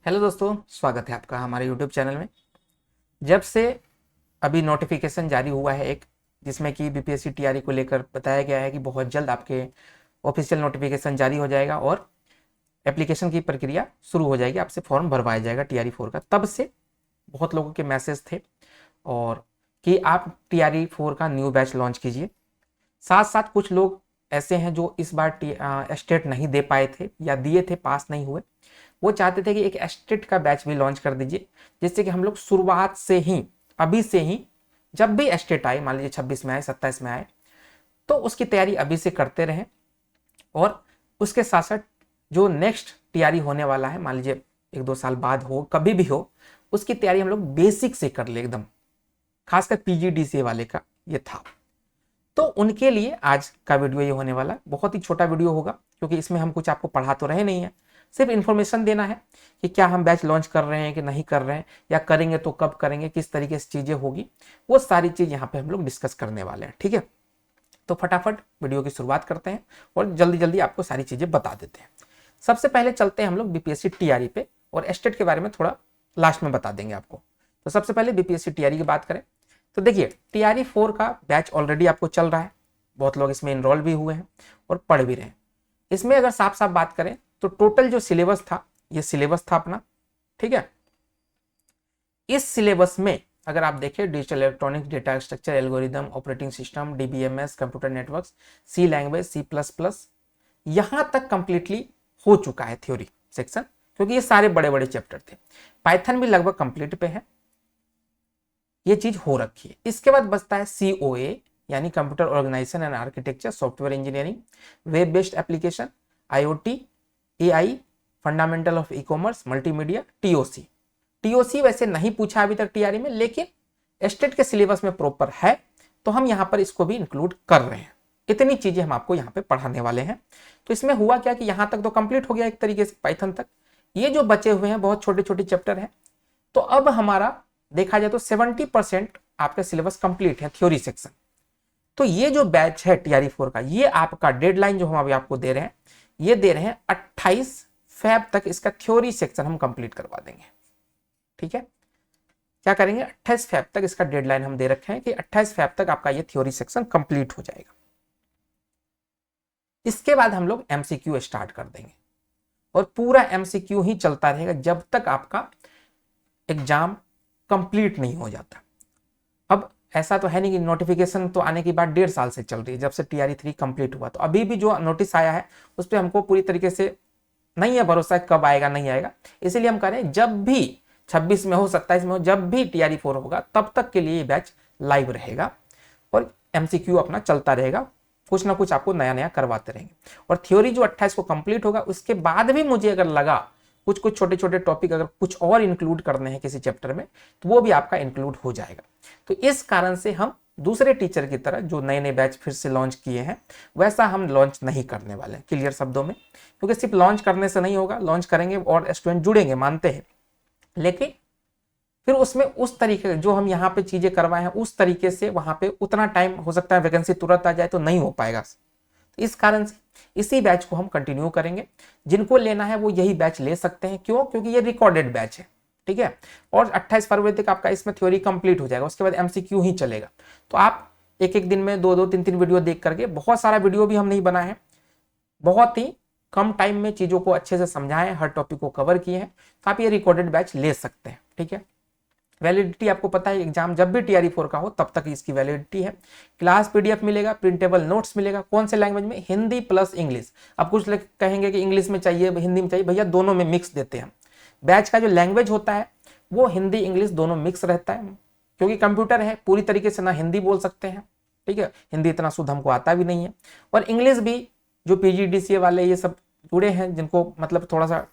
Hello दोस्तों, स्वागत है आपका हमारे यूट्यूब चैनल में। जब से अभी नोटिफिकेशन जारी हुआ है एक, जिसमें कि बीपीएससी टीआरई को लेकर बताया गया है कि बहुत जल्द आपके ऑफिशियल नोटिफिकेशन जारी हो जाएगा और एप्लीकेशन की प्रक्रिया शुरू हो जाएगी, आपसे फॉर्म भरवाया जाएगा टीआरई 4 का। तब से बहुत लोगों के मैसेज थे और कि आप टीआरई 4 का न्यू बैच लॉन्च कीजिए। साथ साथ कुछ लोग ऐसे हैं जो इस बार स्टेट नहीं दे पाए थे या दिए थे, पास नहीं हुए। वो चाहते थे कि एक स्टेट का बैच भी लॉन्च कर दीजिए, जिससे कि हम लोग शुरुआत से ही, अभी से ही, जब भी स्टेट आए, मान लीजिए 26 में आए, 27 में आए, तो उसकी तैयारी अभी से करते रहें। और उसके साथ साथ जो नेक्स्ट तैयारी होने वाला है, मान लीजिए 1-2 साल बाद हो, कभी भी हो, उसकी तैयारी हम लोग बेसिक से कर ले एकदम। खासकर पीजीडीसीए वाले का ये था। तो उनके लिए आज का वीडियो ये होने वाला है। बहुत ही छोटा वीडियो होगा, क्योंकि इसमें हम कुछ आपको पढ़ा तो रहे नहीं है, सिर्फ इन्फॉर्मेशन देना है कि क्या हम बैच लॉन्च कर रहे हैं कि नहीं कर रहे हैं, या करेंगे तो कब करेंगे, किस तरीके से चीजें होगी, वो सारी चीज यहाँ पे हम लोग डिस्कस करने वाले हैं। ठीक है, तो फटाफट वीडियो की शुरुआत करते हैं और जल्दी जल्दी आपको सारी चीजें बता देते हैं। सबसे पहले चलते हैं हम लोग बीपीएससी टीआरई पे, और एस्टेट के बारे में थोड़ा लास्ट में बता देंगे आपको। तो सबसे पहले बीपीएससी टीआरई की बात करें तो देखिए, टीआरई 4 का बैच ऑलरेडी आपको चल रहा है, बहुत लोग इसमें इनरोल भी हुए हैं और पढ़ भी रहे हैं। इसमें अगर साफ साफ बात करें तो टोटल जो सिलेबस था, ये सिलेबस था अपना। ठीक है, इस सिलेबस में अगर आप देखें, digital electronics, data structure, algorithm, operating system, DBMS, computer networks, C language, C++, यहां तक कंप्लीटली हो चुका है थ्योरी सेक्शन, क्योंकि ये सारे बड़े बड़े चैप्टर थे। पाइथन भी लगभग कंप्लीट पे है, ये चीज हो रखी है। इसके बाद बचता है COA, यानी computer organisation and architecture, software engineering, web based application, IoT, AI, fundamental of e commerce, multimedia, TOC वैसे नहीं पूछा अभी तक टीआरई में, लेकिन स्टेट के सिलेबस में प्रॉपर है, तो हम यहां पर इसको भी इंक्लूड कर रहे हैं। इतनी चीजें हम आपको यहाँ पे पढ़ाने वाले हैं। तो इसमें हुआ क्या कि यहां तक तो कंप्लीट हो गया एक तरीके से, पाइथन तक। ये जो बचे हुए हैं बहुत छोटे छोटे चैप्टर हैं। तो अब हमारा देखा जाए तो 70% आपका सिलेबस कंप्लीट है, थ्योरी सेक्शन। तो ये जो बैच है टीआरई 4 का, ये आपका डेडलाइन जो हम अभी आपको दे रहे हैं, ये दे रहे हैं 28 फेब तक इसका थ्योरी सेक्शन हम कंप्लीट करवा देंगे। ठीक है, क्या करेंगे, 28 फेब तक इसका डेडलाइन हम दे रखे हैं कि 28 फेब तक आपका ये थ्योरी सेक्शन कंप्लीट हो जाएगा। इसके बाद हम लोग MCQ स्टार्ट कर देंगे और पूरा MCQ ही चलता रहेगा जब तक आपका एग्जाम कंप्लीट नहीं हो जाता। अब ऐसा तो है नहीं कि नोटिफिकेशन तो आने के बाद 1.5 साल से चल रही है, जब से टीआरई 3 कंप्लीट हुआ। तो अभी भी जो नोटिस आया है उस पर हमको पूरी तरीके से नहीं है भरोसा कब आएगा नहीं आएगा। इसीलिए हम कह रहे हैं जब भी 26 में हो, 27 में हो, जब भी टीआरई 4 होगा, तब तक के लिए ये बैच लाइव रहेगा और MCQ अपना चलता रहेगा, कुछ ना कुछ आपको नया नया करवाते रहेंगे। और थ्योरी जो 28 को कंप्लीट होगा, उसके बाद भी मुझे अगर लगा कुछ कुछ छोटे छोटे टॉपिक अगर कुछ और इंक्लूड करने हैं किसी चैप्टर में, तो वो भी आपका इंक्लूड हो जाएगा। तो इस कारण से हम दूसरे टीचर की तरह जो नए नए बैच फिर से लॉन्च किए हैं, वैसा हम लॉन्च नहीं करने वाले हैं, क्लियर शब्दों में। क्योंकि सिर्फ लॉन्च करने से नहीं होगा, लॉन्च करेंगे और स्टूडेंट जुड़ेंगे, मानते हैं, लेकिन फिर उसमें उस तरीके जो हम यहाँ पे चीजें करवाए हैं, उस तरीके से वहां पे उतना टाइम हो सकता है वैकेंसी तुरंत आ जाए तो नहीं हो पाएगा। तो इस कारण से इसी बैच को हम कंटिन्यू करेंगे। जिनको लेना है वो यही बैच ले सकते हैं। क्यों? क्योंकि ये रिकॉर्डेड बैच है। ठीक है, और 28 फरवरी तक आपका इसमें थ्योरी कंप्लीट हो जाएगा, उसके बाद MCQ ही चलेगा। तो आप एक एक दिन में 2-2, 3-3 वीडियो देख करके, बहुत सारा वीडियो भी हम नहीं बनाए हैं, बहुत ही कम टाइम में चीजों को अच्छे से समझाएं, हर टॉपिक को कवर किए हैं, तो आप ये रिकॉर्डेड बैच ले सकते हैं। ठीक है, वैलिडिटी आपको पता है, एग्जाम जब भी टीआरई 4 का हो तब तक इसकी वैलिडिटी है। क्लास PDF मिलेगा, प्रिंटेबल नोट्स मिलेगा। कौन से लैंग्वेज में? Hindi plus English. अब कुछ लोग कहेंगे कि इंग्लिश में चाहिए, हिंदी में चाहिए, भैया दोनों में मिक्स देते हैं। बैच का जो लैंग्वेज होता है वो हिंदी इंग्लिश दोनों मिक्स रहता है, क्योंकि कंप्यूटर है, पूरी तरीके से ना हिंदी बोल सकते हैं। ठीक है, हिंदी इतना शुद्ध हमको आता भी नहीं है, और इंग्लिश भी जो PGDCA वाले ये सब जुड़े हैं, जिनको मतलब थोड़ा सा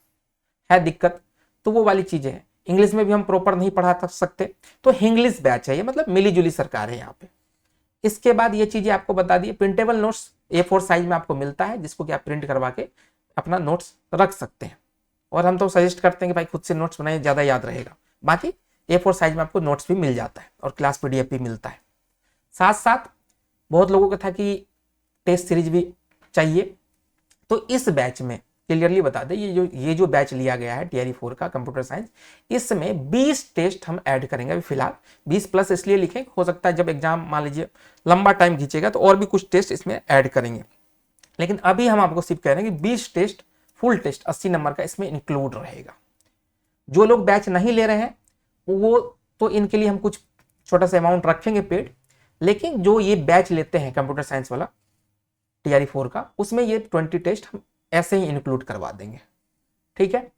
है दिक्कत, तो वो वाली चीजें हैं। इंग्लिश में भी हम प्रॉपर नहीं पढ़ा सकते, तो इंग्लिश बैच है ये, मतलब मिली जुली सरकार है यहाँ पे। इसके बाद ये चीजें आपको बता दी, प्रिंटेबल नोट्स A4 साइज में आपको मिलता है, जिसको कि आप प्रिंट करवा के अपना नोट्स रख सकते हैं। और हम तो सजेस्ट करते हैं कि भाई खुद से नोट्स बनाइए, ज्यादा याद रहेगा। बाकी A4 साइज में आपको नोट्स भी मिल जाता है और क्लास PDF भी मिलता है। साथ साथ बहुत लोगों का था कि टेस्ट सीरीज भी चाहिए, तो इस बैच में क्लियरली बता दें, ये जो बैच लिया गया है टीआरई 4 का कंप्यूटर साइंस, इसमें 20 टेस्ट हम ऐड करेंगे। अभी फिलहाल 20 प्लस इसलिए लिखें, हो सकता है जब एग्जाम मान लीजिए लंबा टाइम खींचेगा तो और भी कुछ टेस्ट इसमें ऐड करेंगे, लेकिन अभी हम आपको सिर्फ कह रहे हैं कि 20 टेस्ट फुल टेस्ट 80 नंबर का इसमें इंक्लूड रहेगा। जो लोग बैच नहीं ले रहे हैं वो तो इनके लिए हम कुछ छोटा सा अमाउंट रखेंगे पेड, लेकिन जो ये बैच लेते हैं कंप्यूटर साइंस वाला टीआरई 4 का, उसमें ये 20 टेस्ट हम ऐसे ही इंक्लूड करवा देंगे, ठीक है।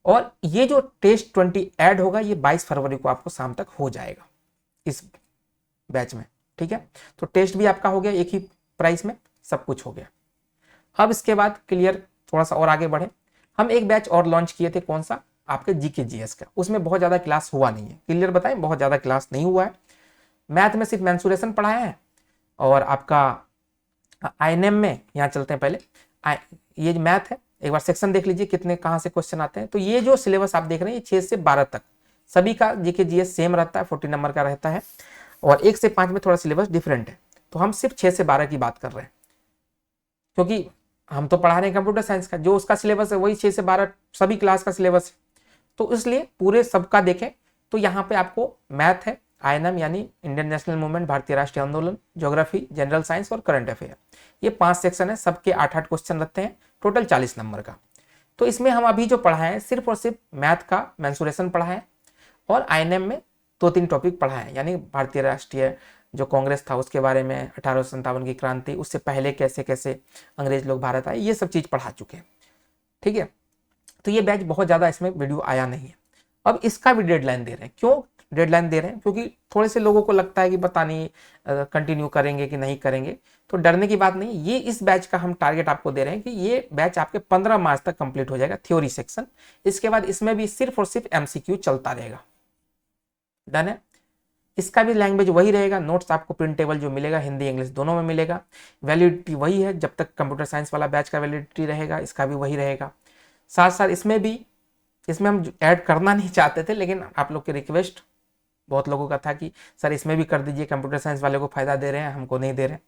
और ये जो टेस्ट 20 ऐड होगा ये 22 फरवरी को आपको शाम तक हो जाएगा इस बैच में, ठीक है। तो टेस्ट भी आपका हो गया, एक ही प्राइस में सब कुछ हो गया। अब इसके बाद क्लियर, थोड़ा सा और आगे बढ़े, हम एक बैच और लॉन्च किए थे, कौन सा, आपके जीके जीएस का। उसमें बहुत ज्यादा क्लास हुआ नहीं है, क्लियर बताएं, बहुत ज्यादा क्लास नहीं हुआ है। मैथ में सिर्फ मेंसुरेशन पढ़ाया है, और आपका आईएनएम में, यहाँ चलते हैं पहले, ये जो मैथ है एक बार सेक्शन देख लीजिए कितने कहाँ से क्वेश्चन आते हैं। तो ये जो सिलेबस आप देख रहे हैं ये 6 से 12 तक सभी का जीके जीएस सेम रहता है, 40 नंबर का रहता है, और 1 से 5 में थोड़ा सिलेबस डिफरेंट है। तो हम सिर्फ 6 से 12 की बात कर रहे हैं, क्योंकि हम तो पढ़ा रहे हैं कंप्यूटर साइंस का, जो उसका सिलेबस है वही 6 से 12 सभी क्लास का सिलेबस है। तो इसलिए पूरे सबका देखें तो यहाँ पे आपको मैथ है, आईएनएम यानी इंडियन नेशनल मूवमेंट, भारतीय राष्ट्रीय आंदोलन, ज्योग्राफी, जनरल साइंस और करंट अफेयर, ये 5 सेक्शन है, सबके 8-8 क्वेश्चन रहते हैं, टोटल 40 नंबर का। तो इसमें हम अभी जो पढ़ाए हैं सिर्फ और सिर्फ मैथ का मेंसुरेशन पढ़ा है, और आईएनएम में 2-3 टॉपिक पढ़ा है, यानी भारतीय राष्ट्रीय जो कांग्रेस था उसके बारे में, 1857 की क्रांति, उससे पहले कैसे कैसे अंग्रेज लोग भारत आए, ये सब चीज पढ़ा चुके हैं, ठीक है। तो ये बैच बहुत ज्यादा इसमें वीडियो आया नहीं है। अब इसका भी डेडलाइन दे रहे हैं, क्यों डेडलाइन दे रहे हैं, क्योंकि थोड़े से लोगों को लगता है कि पता नहीं कंटिन्यू करेंगे कि नहीं करेंगे, तो डरने की बात नहीं। ये इस बैच का हम टारगेट आपको दे रहे हैं कि ये बैच आपके 15 मार्च तक कंप्लीट हो जाएगा, थ्योरी सेक्शन। इसके बाद इसमें भी सिर्फ और सिर्फ एमसीक्यू चलता रहेगा, डन है। इसका भी लैंग्वेज वही रहेगा, नोट्स आपको प्रिंटेबल जो मिलेगा हिंदी इंग्लिश दोनों में मिलेगा, वैलिडिटी वही है, जब तक कंप्यूटर साइंस वाला बैच का वैलिडिटी रहेगा इसका भी वही रहेगा। साथ साथ इसमें हम ऐड करना नहीं चाहते थे, लेकिन आप लोग की रिक्वेस्ट बहुत लोगों का था कि सर इसमें भी कर दीजिए, कंप्यूटर साइंस वाले को फायदा दे रहे हैं, हमको नहीं दे रहे हैं।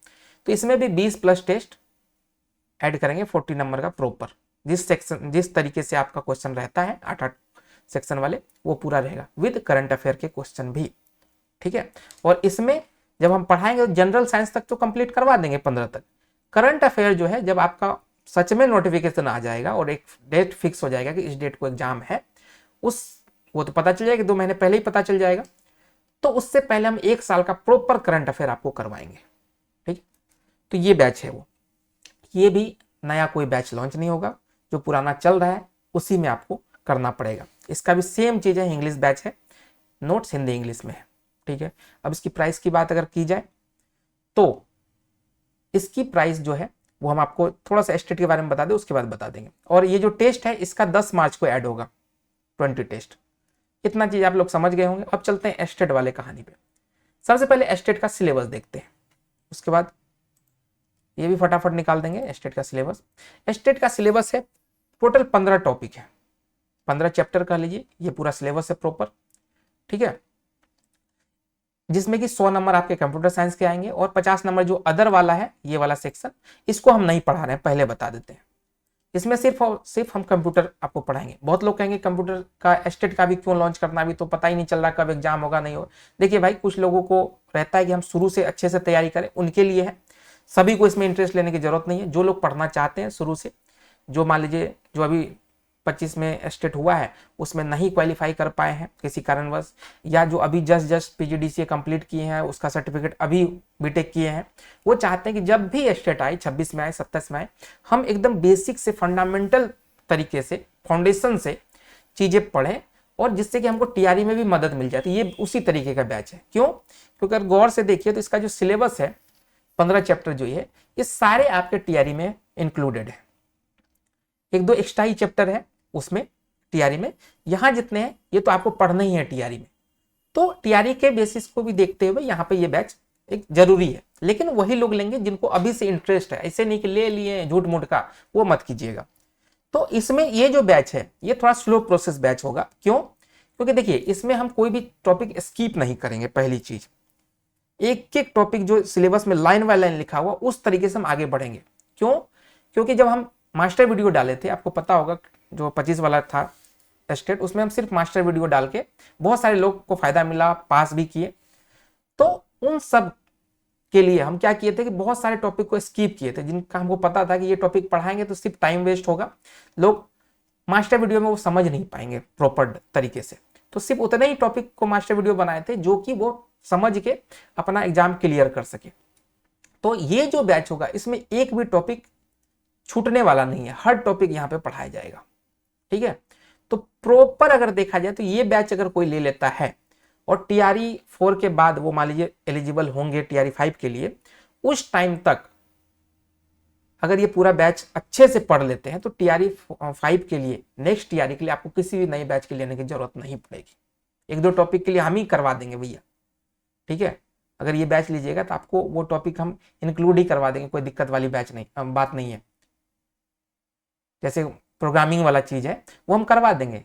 तो इसमें भी 20 प्लस टेस्ट ऐड करेंगे, 40 नंबर का प्रॉपर, जिस तरीके से आपका क्वेश्चन रहता है 8-8 सेक्शन वाले, वो पूरा रहेगा विद करंट अफेयर के क्वेश्चन भी, ठीक है। और इसमें जब हम पढ़ाएंगे तो जनरल साइंस तक तो कंप्लीट करवा देंगे 15 तक। करंट अफेयर जो है, जब आपका सच में नोटिफिकेशन आ जाएगा और एक डेट फिक्स हो जाएगा कि इस डेट को एग्जाम है, वो तो पता चल जाएगा, 2 महीने पहले ही पता चल जाएगा, तो उससे पहले हम 1 साल का प्रॉपर करंट अफेयर आपको करवाएंगे, ठीक। तो ये बैच है वो, ये भी नया कोई बैच लॉन्च नहीं होगा, जो पुराना चल रहा है उसी में आपको करना पड़ेगा। इसका भी सेम चीज है, इंग्लिश बैच है, नोट्स हिंदी इंग्लिश में है, ठीक है। अब इसकी प्राइस की बात अगर की जाए तो इसकी प्राइस जो है वो हम आपको थोड़ा सा एस्टेट के बारे में बता दें, उसके बाद बता देंगे। और ये जो टेस्ट है इसका 10 मार्च को ऐड होगा, 20 टेस्ट। इतना चीज आप लोग समझ गए होंगे। अब चलते हैं एस्टेट वाले कहानी पे। सबसे पहले एस्टेट का सिलेबस देखते हैं, उसके बाद ये भी फटाफट निकाल देंगे एस्टेट का सिलेबस। एस्टेट का सिलेबस है टोटल 15 टॉपिक है, 15 चैप्टर कह लीजिए, ये पूरा सिलेबस है प्रॉपर, ठीक है। जिसमें कि 100 नंबर आपके कंप्यूटर साइंस के आएंगे, और 50 नंबर जो अदर वाला है, ये वाला सेक्शन, इसको हम नहीं पढ़ा रहे हैं, पहले बता देते हैं। इसमें सिर्फ और सिर्फ हम कंप्यूटर आपको पढ़ाएंगे। बहुत लोग कहेंगे कंप्यूटर का एस्टेट का भी क्यों लॉन्च करना, अभी तो पता ही नहीं चल रहा कब एग्जाम होगा नहीं होगा। देखिए भाई, कुछ लोगों को रहता है कि हम शुरू से अच्छे से तैयारी करें, उनके लिए है, सभी को इसमें इंटरेस्ट लेने की जरूरत नहीं है। जो लोग पढ़ना चाहते हैं शुरू से, जो मान लीजिए जो अभी 25 में एस्टेट हुआ है उसमें नहीं क्वालिफाई कर पाए हैं किसी कारणवश, या जो अभी जस्ट पीजीडीसीए कंप्लीट किए हैं, उसका सर्टिफिकेट अभी बीटेक किए हैं, वो चाहते हैं कि जब भी एस्टेट आए, 26 में आए, 27 में आए, हम एकदम बेसिक से फंडामेंटल तरीके से, फाउंडेशन से चीजें पढ़ें, और जिससे कि हमको टीआरई में भी मदद मिल जाती है। ये उसी तरीके का बैच है। क्यों? क्योंकि अगर गौर से देखिए तो इसका जो सिलेबस है, 15 चैप्टर जो है, ये सारे आपके टीआरई में इंक्लूडेड है। 1-2 एक्स्ट्रा ही चैप्टर है उसमें टीआरई में, यहां जितने हैं ये तो आपको पढ़ना ही है टीआरई में। तो टीआरई के बेसिस को भी देखते हुए यहाँ पे ये बैच एक जरूरी है, लेकिन वही लोग लेंगे जिनको अभी से इंटरेस्ट है, ऐसे नहीं कि ले लिए झूठ मूठ का, वो मत कीजिएगा। तो इसमें ये जो बैच है ये थोड़ा स्लो प्रोसेस बैच होगा। क्यों? क्योंकि देखिए इसमें हम कोई भी टॉपिक स्किप नहीं करेंगे। पहली चीज, एक टॉपिक जो सिलेबस में लाइन बाय लाइन लिखा हुआ उस तरीके से हम आगे बढ़ेंगे। क्यों? क्योंकि जब हम मास्टर वीडियो डाले थे, आपको पता होगा जो 25 वाला था एस्टेट, उसमें हम सिर्फ मास्टर वीडियो डाल के बहुत सारे लोग को फायदा मिला, पास भी किए। तो उन सब के लिए हम क्या किए थे कि बहुत सारे टॉपिक को स्किप किए थे, जिनका हमको पता था कि ये टॉपिक पढ़ाएंगे तो सिर्फ टाइम वेस्ट होगा, लोग मास्टर वीडियो में वो समझ नहीं पाएंगे प्रॉपर तरीके से। तो सिर्फ उतने ही टॉपिक को मास्टर वीडियो बनाए थे जो कि वो समझ के अपना एग्जाम क्लियर कर सके। तो ये जो बैच होगा इसमें एक भी टॉपिक छूटने वाला नहीं है, हर टॉपिक यहाँ पे पढ़ाया जाएगा, ठीक है। तो प्रॉपर अगर देखा जाए तो ये बैच अगर कोई ले लेता है और टीआरई 4 के बाद वो मान लीजिए एलिजिबल होंगे टीआरई 5 के लिए, उस टाइम तक अगर ये पूरा बैच अच्छे से पढ़ लेते हैं तो टीआरई 5 के लिए, नेक्स्ट टीआरई के लिए आपको किसी भी नए बैच के लेने की जरूरत नहीं पड़ेगी। एक दो टॉपिक के लिए हम ही करवा देंगे भैया, ठीक है। अगर ये बैच लीजिएगा तो आपको वो टॉपिक हम इंक्लूड ही करवा देंगे, कोई दिक्कत वाली बैच नहीं, बात नहीं है। जैसे प्रोग्रामिंग वाला चीज है वो हम करवा देंगे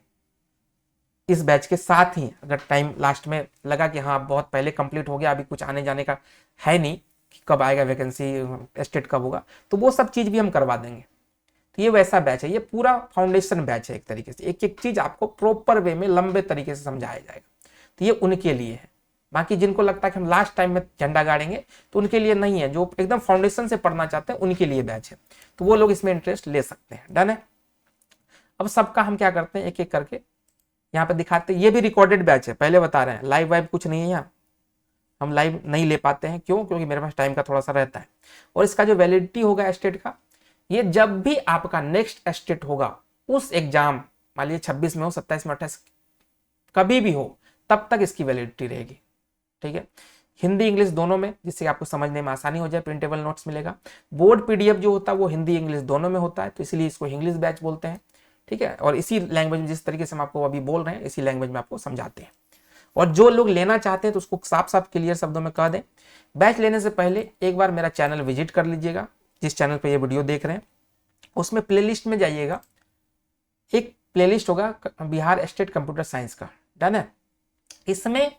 इस बैच के साथ ही। अगर टाइम लास्ट में लगा कि हाँ बहुत पहले कंप्लीट हो गया, अभी कुछ आने जाने का है नहीं कि कब आएगा वैकेंसी, एस्टेट कब होगा, तो वो सब चीज भी हम करवा देंगे। तो ये वैसा बैच है, ये पूरा फाउंडेशन बैच है, एक तरीके से एक एक चीज आपको प्रॉपर वे में लंबे तरीके से समझाया जाएगा। तो ये उनके लिए है। बाकी जिनको लगता है कि हम लास्ट टाइम में झंडा गाड़ेंगे तो उनके लिए नहीं है, जो एकदम फाउंडेशन से पढ़ना चाहते हैं उनके लिए बैच है, तो वो लोग इसमें इंटरेस्ट ले सकते हैं। डन है। अब सबका हम क्या करते हैं एक एक करके यहाँ पे दिखाते हैं। ये भी रिकॉर्डेड बैच है, पहले बता रहे हैं, लाइव वाइव कुछ नहीं है यहाँ, हम लाइव नहीं ले पाते हैं। क्यों? क्योंकि मेरे पास टाइम का थोड़ा सा रहता है। और इसका जो वैलिडिटी होगा एस्टेट का, ये जब भी आपका नेक्स्ट एस्टेट होगा उस एग्जाम, मान लीजिए 26 में हो, 27 में, 28 कभी भी हो, तब तक इसकी वैलिडिटी रहेगी, ठीक है। हिंदी इंग्लिश दोनों में, जिससे आपको समझने में आसानी हो जाए, प्रिंटेबल नोट्स मिलेगा। बोर्ड पीडीएफ जो होता है वो हिंदी इंग्लिश दोनों में होता है, तो इसलिए इसको इंग्लिश बैच बोलते हैं, ठीक है। और इसी लैंग्वेज में, जिस तरीके से हम आपको अभी बोल रहे हैं, इसी लैंग्वेज में आपको समझाते हैं। और जो लोग लेना चाहते हैं तो उसको साफ साफ क्लियर शब्दों में कह दें। बैच लेने से पहले एक बार मेरा चैनल विजिट कर लीजिएगा, जिस चैनल पे ये वीडियो देख रहे हैं, उसमें प्लेलिस्ट में जाइएगा, एक प्लेलिस्ट होगा बिहार स्टेट कंप्यूटर साइंस का। डन है। इसमें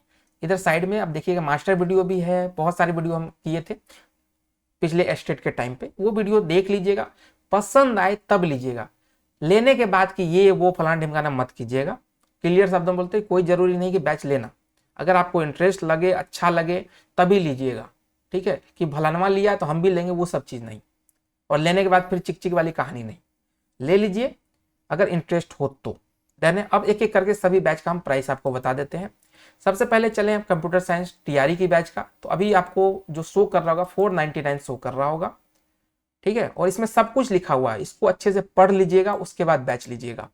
इधर साइड में आप देखिएगा मास्टर वीडियो भी है, बहुत सारे वीडियो हम किए थे पिछले एस्टेट के टाइम पे, वो वीडियो देख लीजिएगा, पसंद आए तब लीजिएगा। लेने के बाद कि ये वो फलाना ढिमकाना मत कीजिएगा। क्लियर शब्दों में बोलते हैं, कोई जरूरी नहीं कि बैच लेना, अगर आपको इंटरेस्ट लगे, अच्छा लगे तभी लीजिएगा, ठीक है। कि फलानवा लिया तो हम भी लेंगे, वो सब चीज नहीं। और लेने के बाद फिर चिक चिक वाली कहानी नहीं, ले लीजिए अगर इंटरेस्ट हो तो। देन अब एक एक करके सभी बैच का हम प्राइस आपको बता देते हैं। सबसे पहले चले हम कंप्यूटर साइंस टीआरई की बैच का। तो अभी आपको जो शो कर रहा होगा 499 शो कर रहा होगा, ठीक है। और इसमें सब कुछ लिखा हुआ है, इसको अच्छे से पढ़ लीजिएगा, उसके बाद बैच लीजिएगा।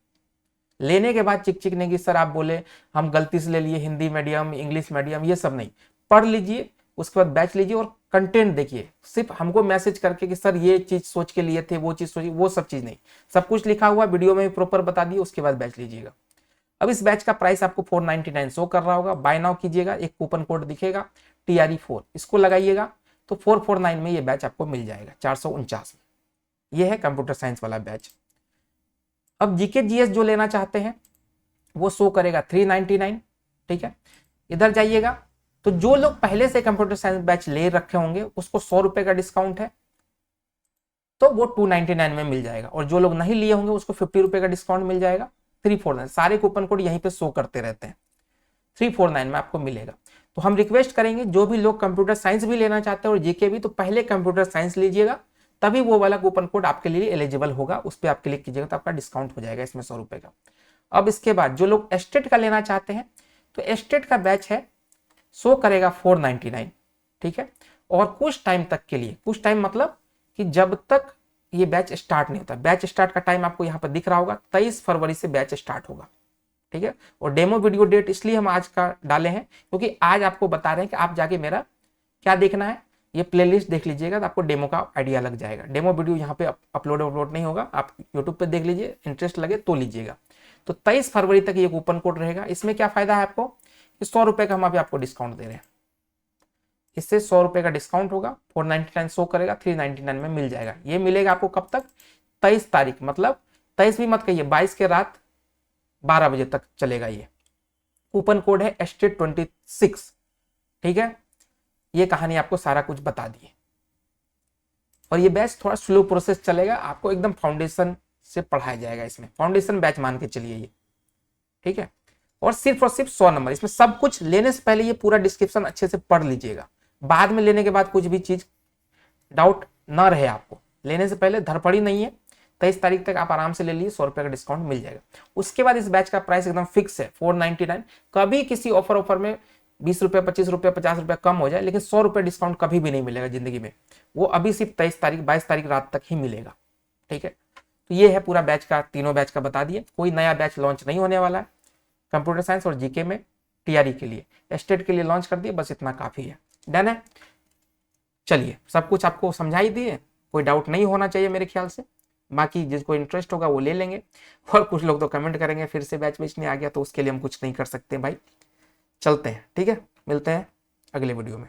लेने के बाद चिक चिक नहीं कि सर आप बोले हम गलती से ले लिए, हिंदी मीडियम इंग्लिश मीडियम, ये सब नहीं, पढ़ लीजिए उसके बाद बैच लीजिए। और कंटेंट देखिए, सिर्फ हमको मैसेज करके कि सर ये चीज सोच के लिए थे, वो चीज सोचिए, वो सब चीज नहीं, सब कुछ लिखा हुआ वीडियो में भी प्रॉपर बता दिए, उसके बाद बैच लीजिएगा। अब इस बैच का प्राइस आपको 499 शो कर रहा होगा, बाय नाउ कीजिएगा, एक कूपन कोड दिखेगा TRE 4, इसको लगाइएगा तो 449 में ये बैच आपको मिल जाएगा, 449 में। ये है कंप्यूटर साइंस वाला बैच। अब जीके जीएस जो लेना चाहते हैं वो शो करेगा 399, ठीक है। इधर जाइएगा तो जो लोग पहले से कंप्यूटर साइंस बैच ले रखे होंगे उसको 100 रुपए का डिस्काउंट है, तो वो 299 में मिल जाएगा। और जो लोग नहीं लिए होंगे उसको 50 रुपए का डिस्काउंट मिल जाएगा, 349। सारे कूपन कोड यहीं पे शो करते रहते हैं, 349 में आपको मिलेगा। तो हम रिक्वेस्ट करेंगे जो भी लोग कंप्यूटर साइंस भी लेना चाहते हैं और जीके भी, तो पहले कंप्यूटर साइंस लीजिएगा, तभी वो वाला कूपन कोड आपके लिए एलिजिबल होगा, उस पर आप क्लिक कीजिएगा तो आपका डिस्काउंट हो जाएगा इसमें 100 रुपए का। अब इसके बाद जो लोग एस्टेट का लेना चाहते हैं तो एस्टेट का बैच है, शो करेगा 499, ठीक है। और कुछ टाइम तक के लिए, कुछ टाइम मतलब कि जब तक ये बैच स्टार्ट नहीं होता, बैच स्टार्ट का टाइम आपको यहाँ पर दिख रहा होगा, 23 फरवरी से बैच स्टार्ट होगा, ठीक है। और डेमो वीडियो डेट इसलिए हम आज का डाले हैं क्योंकि आज आपको बता रहे हैं कि आप जाके मेरा क्या देखना है, ये प्लेलिस्ट देख लीजिएगा तो आपको डेमो का आइडिया लग जाएगा। डेमो वीडियो यहाँ पे अपलोड नहीं होगा, आप यूट्यूब पे देख लीजिए, इंटरेस्ट लगे तो लीजिएगा। तो 23 फरवरी तक ये कूपन कोड रहेगा। इसमें क्या फायदा है आपको, 100 रुपए का हम अभी आपको डिस्काउंट दे रहे हैं, इससे 100 रुपए का डिस्काउंट होगा, 499 शो करेगा, 399 में मिल जाएगा। ये मिलेगा आपको कब तक, 23 तारीख, मतलब 23 भी मत कहिए, 22 के रात 12 बजे तक चलेगा। ये कूपन कोड है एस्टेट 26, ठीक है। ये कहानी आपको सारा कुछ बता दिए। और ये बैच थोड़ा स्लो प्रोसेस चलेगा, आपको एकदम फाउंडेशन से पढ़ाया जाएगा, इसमें फाउंडेशन बैच मान के चलिए ये, ठीक है। और सिर्फ 100 नंबर, इसमें सब कुछ लेने से पहले ये पूरा डिस्क्रिप्शन अच्छे से पढ़ लीजिएगा, बाद में लेने के बाद कुछ भी चीज डाउट ना रहे आपको, लेने से पहले धड़पड़ी नहीं है। 23 तारीख तक आप आराम से ले लीजिए, 100 रुपये का डिस्काउंट मिल जाएगा। उसके बाद इस बैच का प्राइस एकदम फिक्स है 499। कभी किसी ऑफर में 20 रुपये 25 रुपये 50 रुपये कम हो जाए, लेकिन 100 रुपये डिस्काउंट कभी भी नहीं मिलेगा जिंदगी में, वो अभी सिर्फ 23 तारीख 22 तारीख रात तक ही मिलेगा, ठीक है। तो ये है पूरा बैच का, तीनों बैच का बता दिए। कोई नया बैच लॉन्च नहीं होने वाला है कंप्यूटर साइंस और जीके में टीआरई के लिए, स्टेट के लिए लॉन्च कर दिए, बस इतना काफी है। डन है, चलिए सब कुछ आपको समझाई दिए, कोई डाउट नहीं होना चाहिए मेरे ख्याल से। बाकी जिसको इंटरेस्ट होगा वो ले लेंगे, और कुछ लोग तो कमेंट करेंगे फिर से बैच नहीं आ गया, तो उसके लिए हम कुछ नहीं कर सकते भाई। चलते हैं, ठीक है, मिलते हैं अगले वीडियो में।